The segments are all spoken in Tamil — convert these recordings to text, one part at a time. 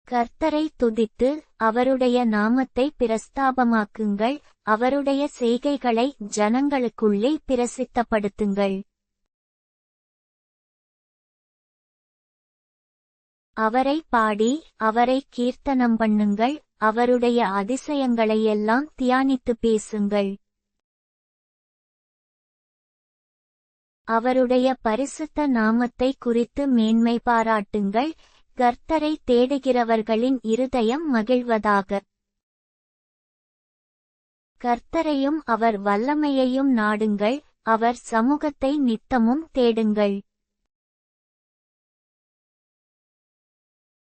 கர்த்தரை துதித்து அவருடைய நாமத்தை பிரஸ்தாபமாக்குங்கள், அவருடைய செய்கைகளை ஜனங்களுக்குள்ளே பிரசித்தப்படுத்துங்கள். அவரை பாடி அவரை கீர்த்தனம் பண்ணுங்கள், அவருடைய அதிசயங்களையெல்லாம் தியானித்து பேசுங்கள். அவருடைய பரிசுத்த நாமத்தை குறித்து மேன்மை பாராட்டுங்கள், கர்த்தரை தேடுகிறவர்களின் இருதயம் மகிழ்வதாக. கர்த்தரையும் அவர் வல்லமையையும் நாடுங்கள், அவர் சமூகத்தை நித்தமும் தேடுங்கள்.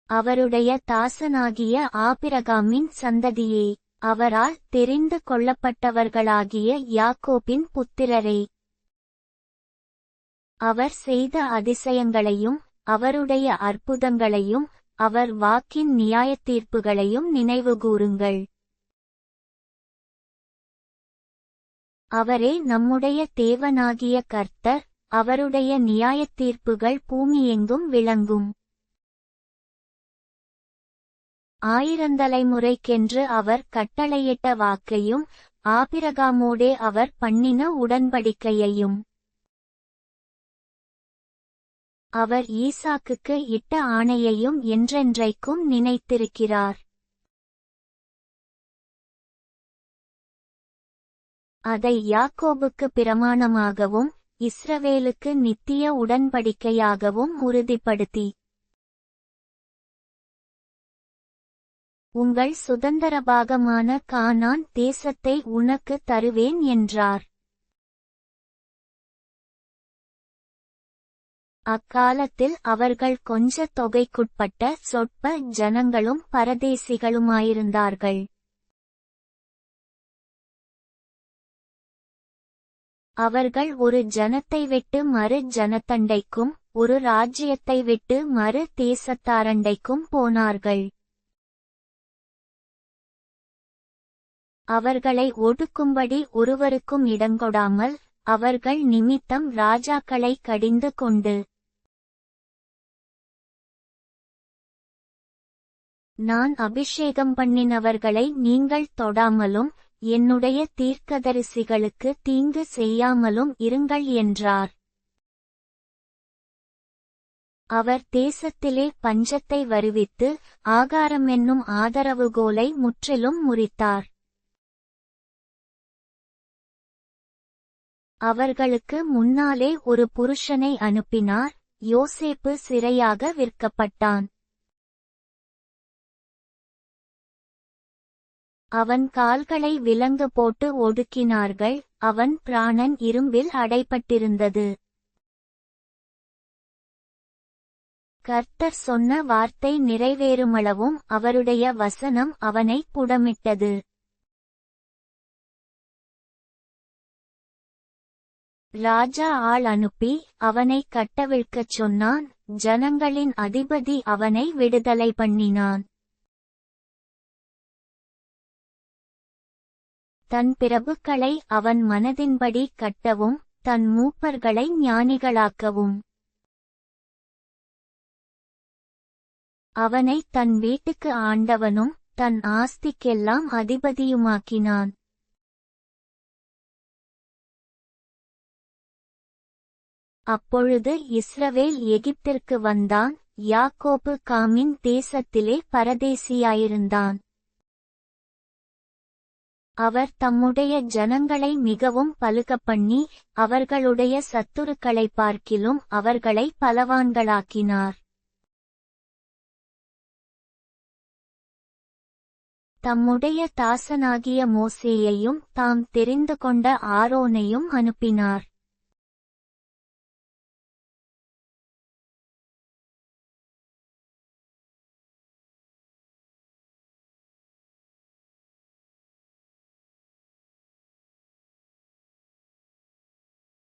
அவருடைய தாசனாகிய ஆபிரகாமின் சந்ததியே, அவரால் தெரிந்து கொள்ளப்பட்டவர்களாகிய யாக்கோபின் புத்திரரே, அவர் செய்த அதிசயங்களையும் அவருடைய அற்புதங்களையும் அவர் வாக்கின் நியாயத்தீர்ப்புகளையும் நினைவுகூருங்கள். அவரே நம்முடைய தேவனாகிய கர்த்தர், அவருடைய நியாயத்தீர்ப்புகள் பூமியெங்கும் விளங்கும். ஆயிரந்தலைமுறைக்கென்று அவர் கட்டளையிட்ட வாக்கையும் ஆபிரகாமோடே அவர் பண்ணின உடன்படிக்கையையும் அவர் ஈசாக்குக்கு இட்ட ஆணையையும் என்றென்றைக்கும் நினைத்திருக்கிறார். அதை யாக்கோபுக்கு பிரமாணமாகவும் இஸ்ரவேலுக்கு நித்திய உடன்படிக்கையாகவும் உறுதிப்படுத்தி, உங்கள் சுதந்தரபாகமான கானான் தேசத்தை உனக்கு தருவேன் என்றார். அக்காலத்தில் அவர்கள் கொஞ்ச தொகைக்குட்பட்ட சொற்ப ஜனங்களும் பரதேசிகளுமாயிருந்தார்கள். அவர்கள் ஒரு ஜனத்தை விட்டு மறு ஜனத்தண்டைக்கும் ஒரு ராஜ்யத்தை விட்டு மறு தேசத்தாரண்டைக்கும் போனார்கள். அவர்களை ஒடுக்கும்படி ஒருவருக்கும் இடங்கொடாமல் அவர்கள் நிமித்தம் ராஜாக்களை கடிந்து கொண்டு, நான் அபிஷேகம் பண்ணினவர்களை நீங்கள் தொடாமலும் என்னுடைய தீர்க்கதரிசிகளுக்கு தீங்கு செய்யாமலும் இருங்கள் என்றார். அவர் தேசத்திலே பஞ்சத்தை வருவித்து ஆகாரமென்னும் ஆதரவுகோலை முற்றிலும் முறித்தார். அவர்களுக்கு முன்னாலே ஒரு புருஷனை அனுப்பினார், யோசேப்பு சிறையாக விற்கப்பட்டான். அவன் கால்களை விலங்கு போட்டு ஒடுக்கினார்கள், அவன் பிராணன் இரும்பில் அடைபட்டிருந்தது. கர்த்தர் சொன்ன வார்த்தை நிறைவேறுமளவும் அவருடைய வசனம் அவனை புடமிட்டது. ராஜா ஆள் அனுப்பி அவனை கட்டவிழ்க்கச் சொன்னான், ஜனங்களின் அதிபதி அவனை விடுதலை பண்ணினான். தன் பிரபுக்களை அவன் மனதின்படி கட்டவும் தன் மூப்பர்களை ஞானிகளாக்கவும் அவனை தன் வீட்டுக்கு ஆண்டவனும் தன் ஆஸ்திக்கெல்லாம் அதிபதியுமாக்கினான். அப்பொழுது இஸ்ரவேல் எகிப்திற்கு வந்தான், யாக்கோபு காமின் தேசத்திலே பரதேசியாயிருந்தான். அவர் தம்முடைய ஜனங்களை மிகவும் பலுகப்பண்ணி அவர்களுடைய சத்துருக்களை பார்க்கிலும் அவர்களை பலவான்களாக்கினார். தம்முடைய தாசனாகிய மோசேயையும் தாம் தெரிந்து கொண்ட ஆரோனையும் அனுப்பினார்.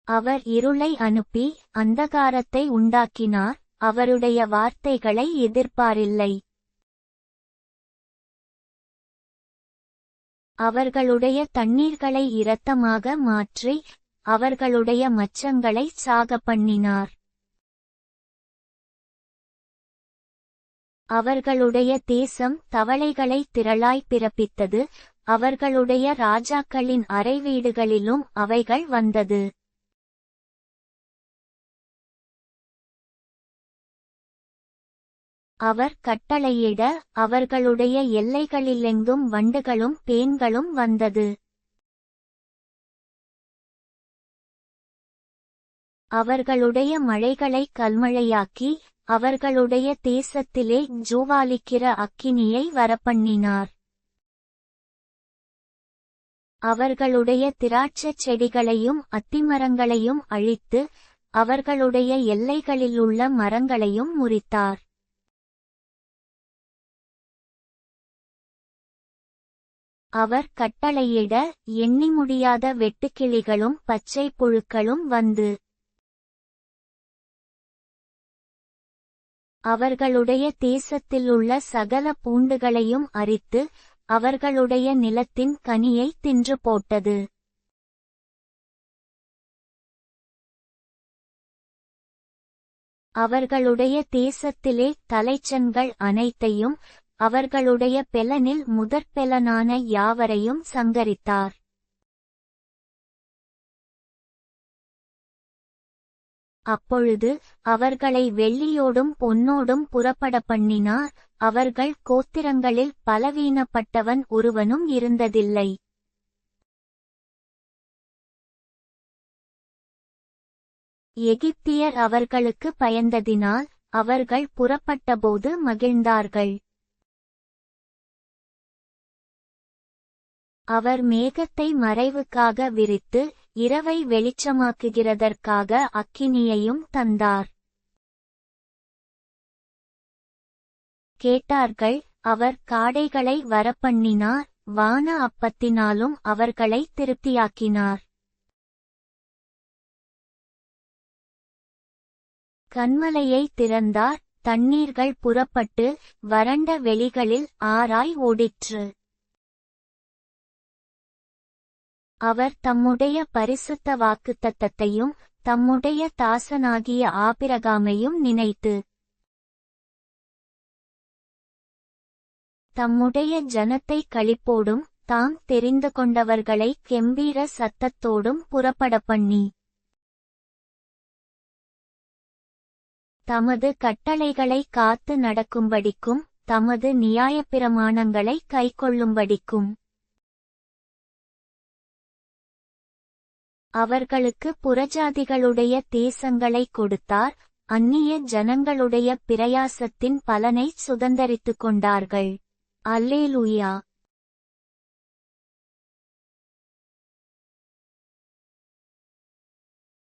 அவர் இருளை அனுப்பி அந்தகாரத்தை உண்டாக்கினார், அவருடைய வார்த்தைகளை எதிர்ப்பாரில்லை. அவர்களுடைய தண்ணீர்களை இரத்தமாக மாற்றி அவர்களுடைய மச்சங்களை சாகப்பண்ணினார். அவர்களுடைய தேசம் தவளைகளை திரளாய் பிறப்பித்தது, அவர்களுடைய ராஜாக்களின் அறைவீடுகளிலும் அவைகள் வந்தது. அவர் கட்டளையிட அவர்களுடைய எல்லைகளிலெங்கும் வண்டுகளும் பேன்களும் வந்தது. அவர்களுடைய மழைகளை கல்மழையாக்கி அவர்களுடைய தேசத்திலே ஜூவாலிக்கிற அக்கினியை வரப்பண்ணினார். அவர்களுடைய திராட்சைச் செடிகளையும் அத்திமரங்களையும் அழித்து அவர்களுடைய எல்லைகளிலுள்ள மரங்களையும் முறித்தார். அவர் கட்டளையிட எண்ணி முடியாத வெட்டுக்கிளிகளும் பச்சை புழுக்களும் வந்து அவர்களுடைய தேசத்திலுள்ள சகல பூண்டுகளையும் அரித்து அவர்களுடைய நிலத்தின் கனியை தின்று போட்டது. அவர்களுடைய தேசத்திலே தலைச்சன்கள் அனைத்தையும் அவர்களுடைய பெலனில் முதற்பெலனான யாவரையும் சங்கரித்தார். அப்பொழுது அவர்களை வெள்ளியோடும் பொன்னோடும் புறப்படப்பண்ணினார். அவர்கள் கோத்திரங்களில் பலவீனப்பட்டவன் ஒருவனும் இருந்ததில்லை. எகிப்தியர் அவர்களுக்கு பயந்ததினால் அவர்கள் புறப்பட்டபோது மகிழ்ந்தார்கள். அவர் மேகத்தை மறைவுக்காக விரித்து இரவை வெளிச்சமாக்குகிறதற்காக அக்கினியையும் தந்தார். கேட்டார்கள். அவர் காடைகளை வரப்பண்ணினார், வான அப்பத்தினாலும் அவர்களை திருப்தியாக்கினார். கன்மலையை திறந்தார், தண்ணீர்கள் புறப்பட்டு வறண்ட வெளிகளில் ஆறாய் ஓடிற்று. அவர் தம்முடைய பரிசுத்த வாக்குத்தத்தத்தையும் தம்முடைய தாசனாகிய ஆபிரகாமையும் நினைத்து தம்முடைய ஜனத்தை களிப்போடும் தாம் தெரிந்து கொண்டவர்களை கெம்பீர சத்தத்தோடும் புறப்படப்பண்ணி தமது கட்டளைகளை காத்து நடக்கும்படிக்கும் தமது நியாயப்பிரமாணங்களை கைக்கொள்ளும்படிக்கும் அவர்களுக்கு புறஜாதிகளுடைய தேசங்களை கொடுத்தார். அந்நிய ஜனங்களுடைய பிரயாசத்தின் பலனை சுதந்தரித்துக் கொண்டார்கள். அல்லேலூயா.